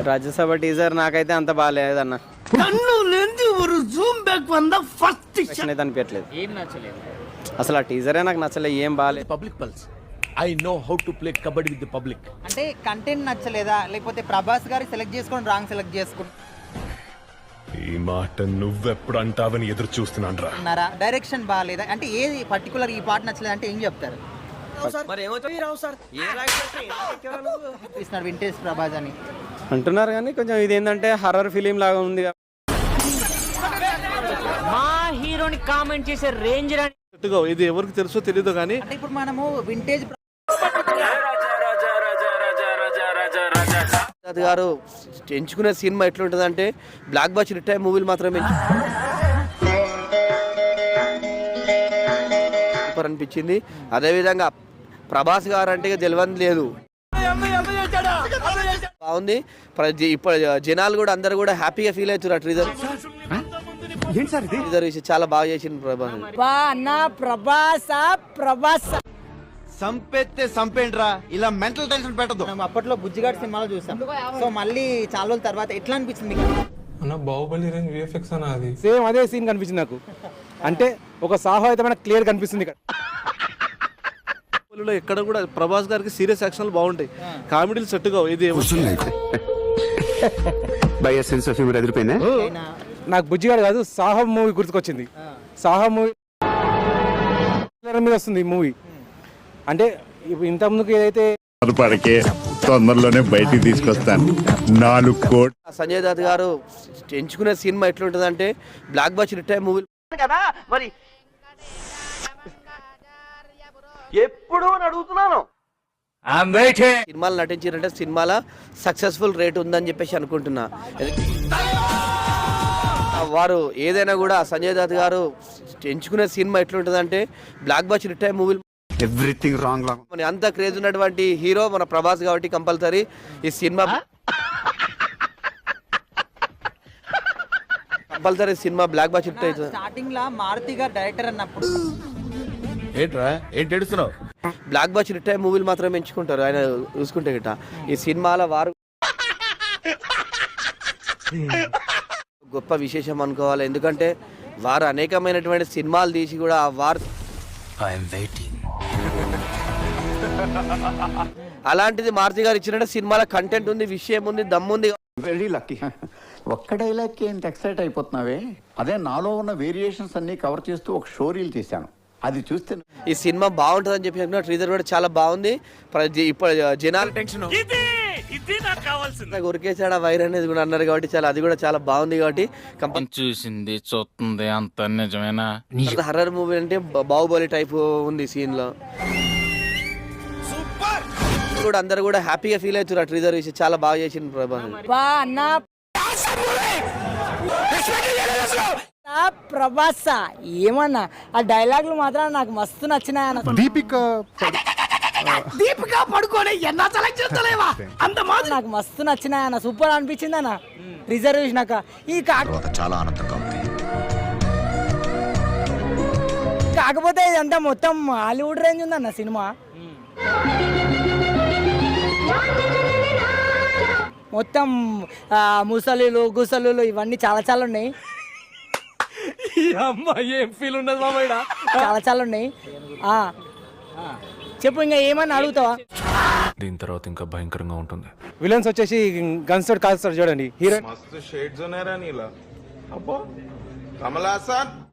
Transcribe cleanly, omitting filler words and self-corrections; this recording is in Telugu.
రాజ్యసభ టీజర్ నాకైతే అంత బాగాలేదన్న. అనిపించలేదు, ఏం నచ్చలేదు అసలు ఆ టీజరే నాకు నచ్చలేదు, ఏం బాగాలేదు. Public pulse I know how to play kabaddi with the public. అంటే కంటెంట్ నచ్చలేదా, లేకపోతే ప్రభాస్ గారు సెలెక్ట్ చేసుకొని రాంగ్ సెలెక్ట్ ఈ మాట నువ్వెప్పుడు అంటావని ఎదురు చూస్తున్నారా? డైరెక్షన్ బాగాలేదా, అంటే ఏది పర్టికులర్ ఈ పార్ట్ నచ్చలేదు అంటే ఏం చెప్తారు? వింటేజ్ ప్రభాస్ అని అంటున్నారు కానీ కొంచెం ఇది ఏంటంటే హర్రర్ ఫిలిం లాగా ఉంది. మా హీరోని కామెంట్ చేసే రేంజ్ ఇది ఎవరికి తెలుసో తెలియదు కానీ అంటే ఇప్పుడు మనము వింటేజ్ గారు ఎంచుకునే సినిమా ఎట్లుంటది అంటే బ్లాక్ బస్టర్ హిట్ మూవీలు మాత్రమే సూపర్ అనిపించింది. అదేవిధంగా ప్రభాస్ గారు అంటే తెలియదు లేదు, బాగుంది. ఇప్పుడు జనాలు కూడా అందరు కూడా హ్యాపీగా ఫీల్ అవుతున్నారు. ట్రీజర్ చాలా బాగా చేసింది ప్రభాస్. సంపెత్తే సంపేంట్రా, ఇలా మెంటల్ టెన్షన్ పెట్టదు. మనం అప్పట్లో బుజ్జిగాడి సినిమాలో చూసాం. సో మళ్ళీ చాలా రోజుల తర్వాత ఎట్లా అనిపించింది? బాహుబలి రేంజ్ విఎఫ్ఎక్స్ అన్న, అది సేమ్ అదే సీన్ కనిపించింది నాకు. అంటే ఒక సాహో అయితే మనకు క్లియర్ కనిపిస్తుంది. ఎక్కడ కూడా ప్రభాస్ గారికి సీరియస్ యాక్షన్ బాగుంటాయి, కామెడీలు సెట్గా. ఇది నాకు బుజ్జిగాడు కాదు, సాహో మూవీ గుర్తుకొచ్చింది. సాహో మూవీ మీద వస్తుంది ఈ మూవీ. అంటే ఇంత ముందుకు ఏదైతే తొందరలోనే బయటికి తీసుకొస్తాను 4 కోట్. సంజయ్ దత్ గారు ఎంచుకునే సినిమా ఎట్లుంటది అంటే బ్లాక్ బస్టర్ హిట్ మూవీ కదా. మరి ఎప్పుడు అడుగుతున్నాను, సినిమాలు నటించారంటే సినిమాల సక్సెస్ఫుల్ రేట్ ఉందని చెప్పేసి అనుకుంటున్నా. వారు ఏదైనా కూడా సంజయ్ దత్ గారు ఎంచుకునే సినిమా ఎట్లుంటది అంటే block buster hit movie. Everything wrong మన అంత క్రేజ్ ఉన్నటువంటి హీరో మన ప్రభాస్ కాబట్టి కంపల్సరీ ఈ సినిమా బ్లాక్ బస్టర్ హిట్ అవుతుంది. స్టార్టింగ్ లా మారుతి గారు డైరెక్టర్ అన్నప్పుడు ఏంటి ఏడుస్తున్నావు? బ్లాక్ బస్టర్ హిట్ మూవీలు మాత్రమే ఎంచుకుంటారు ఆయన చూసుకుంటే గిట్ట. ఈ సినిమాల వారు గొప్ప విశేషం అనుకోవాలి. ఎందుకంటే వారు అనేకమైనటువంటి సినిమాలు తీసి కూడా వారు అలాంటిది మారుతి గారు ఇచ్చినట్టు సినిమాల కంటెంట్ ఉంది, విషయం ఉంది, దమ్ముంది. Very lucky. ఒక్క డైలాగ్కి ఎంత ఎక్సైట్ అయిపోతున్నావే. అదే నాలో ఉన్న వేరియేషన్స్ అన్ని కవర్ చేస్తూ ఒక షో రీల్ చేశాను, అది చూస్తే ఈ సినిమా బాగుంటుందని చెప్పి ట్రీజర్ కూడా చాలా బాగుంది. ఇప్పుడు జనాలు ఉరికేసాడ వైర్ అనేది కూడా అన్నారు కాబట్టి చాలా అది కూడా చాలా బాగుంది. కాబట్టి చూసింది చూస్తుంది అంత నిజమేనా? హర్రర్ మూవీ అంటే బాహుబలి టైప్ ఉంది సీన్ లో కూడా. అందరు కూడా హ్యాపీగా ఫీల్ అవుతున్నారు. ట్రీజర్ చాలా బాగా చేసింది ప్రభాస్. ఏమన్నా ఆ డైలాగులు మాత్రం నాకు మస్తు నచ్చినాయి. దీపిక పడుకోనే నాకు మస్తు నచ్చినాయి అన్న, సూపర్ అనిపించింది అన్న టీజర్ చూసినాక. ఈ చాలా ఆనందంగా ఉంది. కాకపోతే ఇదంతా మొత్తం హాలీవుడ్ రేంజ్ ఉందన్న సినిమా. మొత్తం ముసలిలు గుసలు ఇవన్నీ చాలా చాలా ఉన్నాయి. ఏం ఫీల్ ఉండదు మామయ్య, చాలా చాలా ఉన్నాయి. చెప్పు, ఇంకా ఏమని అడుగుతావా? దీని తర్వాత ఇంకా భయంకరంగా ఉంటుంది. విలన్స్ వచ్చేసి గన్స్ తోటి కాల్స్తారు చూడండి. హీరో మస్తు షేడ్స్ ఉన్నారా నీలా. అబ్బో కమల్ హాసన్